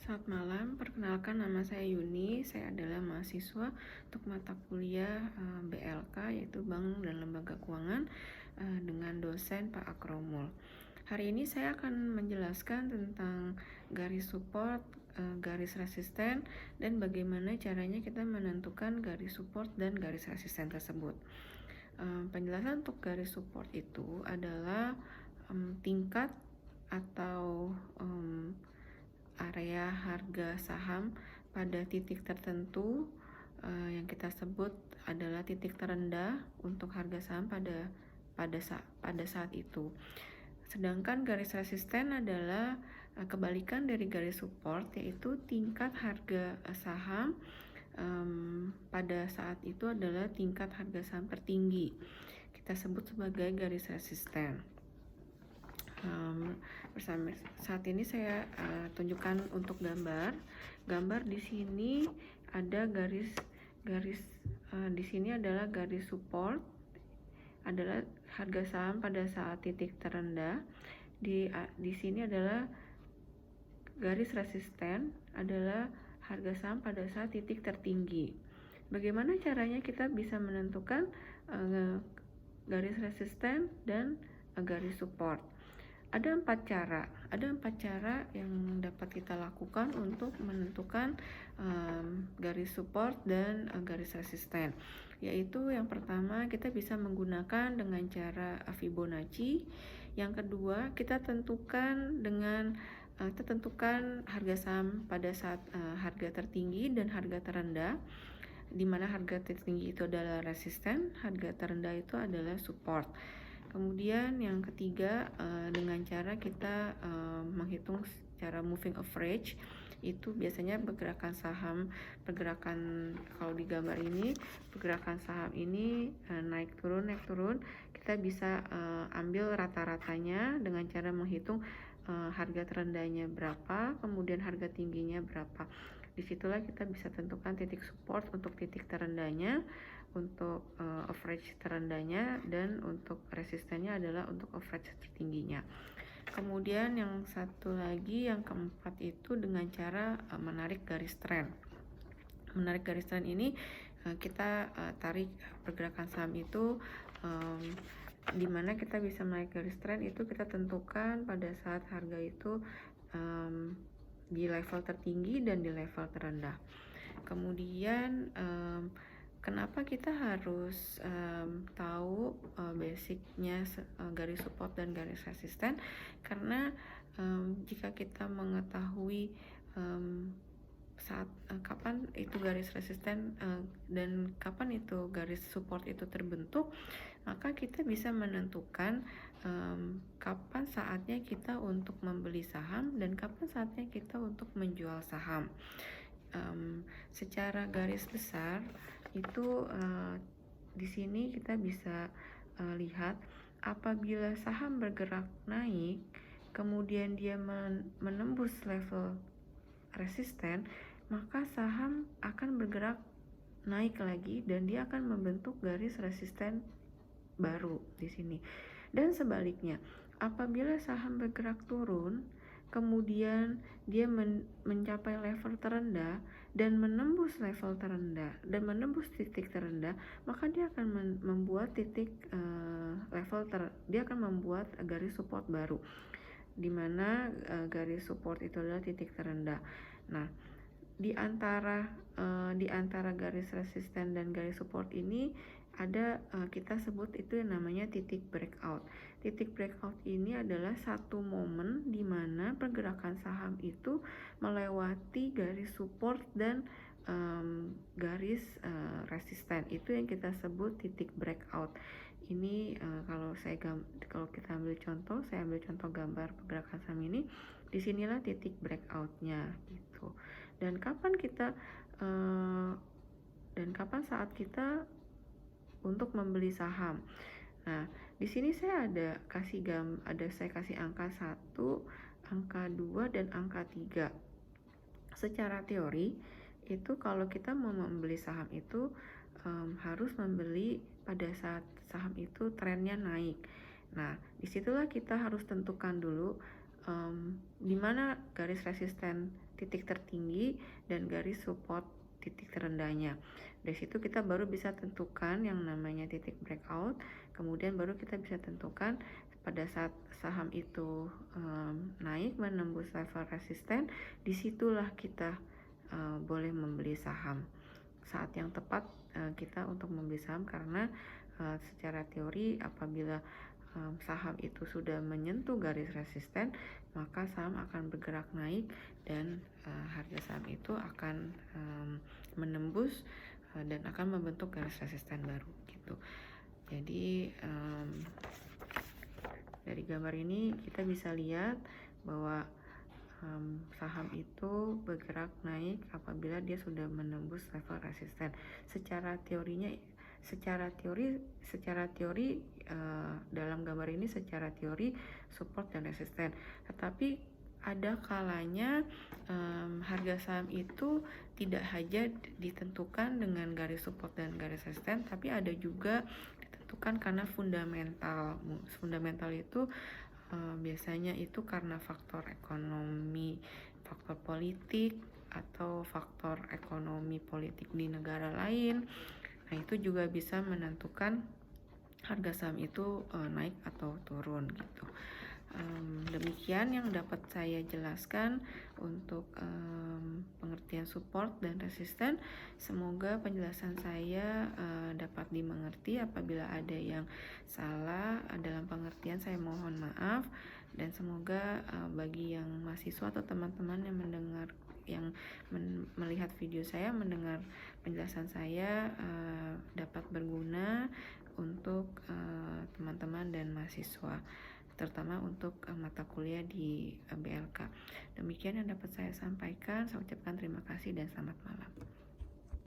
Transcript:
Selamat malam, perkenalkan nama saya Yuni. Saya adalah mahasiswa untuk mata kuliah BLK, yaitu Bank dan Lembaga Keuangan, dengan dosen Pak Akromul. Hari ini saya akan menjelaskan tentang garis support, garis resisten, dan bagaimana caranya kita menentukan garis support dan garis resisten tersebut. Penjelasan untuk garis support itu adalah tingkat atau area harga saham pada titik tertentu yang kita sebut adalah titik terendah untuk harga saham pada saat itu. Sedangkan garis resisten adalah kebalikan dari garis support, yaitu tingkat harga saham pada saat itu adalah tingkat harga saham tertinggi. Kita sebut sebagai garis resisten. Bersama saat ini saya tunjukkan untuk gambar di sini ada garis di sini adalah garis support, adalah harga saham pada saat titik terendah. Di sini adalah garis resisten, adalah harga saham pada saat titik tertinggi. Bagaimana caranya kita bisa menentukan garis resisten dan garis support? Ada empat cara yang dapat kita lakukan untuk menentukan garis support dan garis resisten. Yaitu yang pertama, kita bisa menggunakan dengan cara Fibonacci. Yang kedua, kita tentukan harga saham pada saat harga tertinggi dan harga terendah, di mana harga tertinggi itu adalah resisten, harga terendah itu adalah support. Kemudian yang ketiga, dengan cara kita menghitung secara moving average, itu biasanya pergerakan kalau di gambar ini, pergerakan saham ini naik turun, kita bisa ambil rata-ratanya dengan cara menghitung harga terendahnya berapa, kemudian harga tingginya berapa. Disitulah kita bisa tentukan titik support untuk titik terendahnya, untuk average terendahnya, dan untuk resistennya adalah untuk average tertingginya. Kemudian yang satu lagi, yang keempat itu dengan cara menarik garis tren. Menarik garis tren ini kita tarik pergerakan saham itu, di mana kita bisa menarik garis tren itu kita tentukan pada saat harga itu di level tertinggi dan di level terendah. Kemudian kenapa kita harus tahu basicnya garis support dan garis resisten? Karena jika kita mengetahui saat kapan itu garis resisten dan kapan itu garis support itu terbentuk, maka kita bisa menentukan kapan saatnya kita untuk membeli saham dan kapan saatnya kita untuk menjual saham. Secara garis besar itu di sini kita bisa lihat apabila saham bergerak naik, kemudian dia menembus level resisten, maka saham akan bergerak naik lagi dan dia akan membentuk garis resisten baru di sini. Dan sebaliknya, apabila saham bergerak turun, kemudian dia mencapai level terendah dan menembus level terendah dan menembus titik terendah, maka dia akan membuat dia akan membuat garis support baru, di mana garis support itu adalah titik terendah. Nah, di antara garis resisten dan garis support ini ada kita sebut itu yang namanya titik breakout. Titik breakout ini adalah satu momen di mana pergerakan saham itu melewati garis support dan garis resisten. Itu yang kita sebut titik breakout. Ini kalau kita ambil contoh, saya ambil contoh gambar pergerakan saham ini. Disinilah titik breakoutnya gitu. Dan kapan saat kita untuk membeli saham? Nah, di sini saya kasih angka 1, angka 2 dan angka 3. Secara teori itu kalau kita mau membeli saham itu harus membeli pada saat saham itu trennya naik. Nah, disitulah kita harus tentukan dulu di mana garis resisten titik tertinggi dan garis support titik terendahnya. Dari situ kita baru bisa tentukan yang namanya titik breakout, kemudian baru kita bisa tentukan pada saat saham itu naik menembus level resisten, disitulah kita boleh membeli saham. Saat yang tepat kita untuk membeli saham, karena secara teori apabila saham itu sudah menyentuh garis resisten, maka saham akan bergerak naik dan harga saham itu akan menembus dan akan membentuk garis resisten baru gitu. Jadi dari gambar ini kita bisa lihat bahwa saham itu bergerak naik apabila dia sudah menembus level resisten. Secara teori dalam gambar ini secara teori support dan resisten. Tetapi ada kalanya harga saham itu tidak hanya ditentukan dengan garis support dan garis resisten, tapi ada juga ditentukan karena fundamental. Fundamental itu biasanya itu karena faktor ekonomi, faktor politik, atau faktor ekonomi politik di negara lain. Nah, itu juga bisa menentukan harga saham itu naik atau turun gitu. Demikian yang dapat saya jelaskan untuk pengertian support dan resisten. Semoga penjelasan saya dapat dimengerti. Apabila ada yang salah dalam pengertian, saya mohon maaf, dan semoga bagi yang mahasiswa atau teman-teman yang mendengar, yang melihat video saya, mendengar penjelasan saya dapat berguna untuk teman-teman dan mahasiswa, terutama untuk mata kuliah di BLK. Demikian yang dapat saya sampaikan. Saya ucapkan terima kasih dan selamat malam.